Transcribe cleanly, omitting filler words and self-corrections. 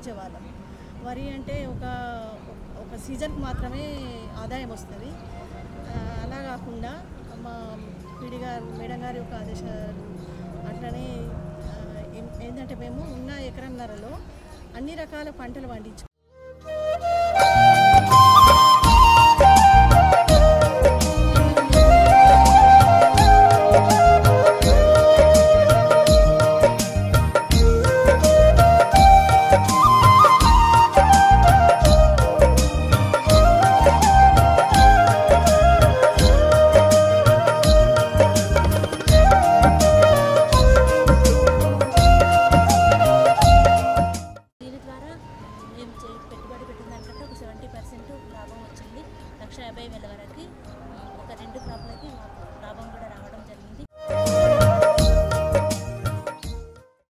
పండించేవాళ్ళం. వరి అంటే ఒక సీజన్కి మాత్రమే ఆదాయం వస్తుంది. అలా కాకుండా మా పీడి గారు మేడం గారి యొక్క ఆదేశాలు అట్లనే ఏంటంటే మేము ఉన్న ఎకరన్నరలో అన్ని రకాల పంటలు పండించు పెట్టుబడి పెట్టిన దానికంటే ఒక 70% లాభం వచ్చింది. 1,50,000 వరకు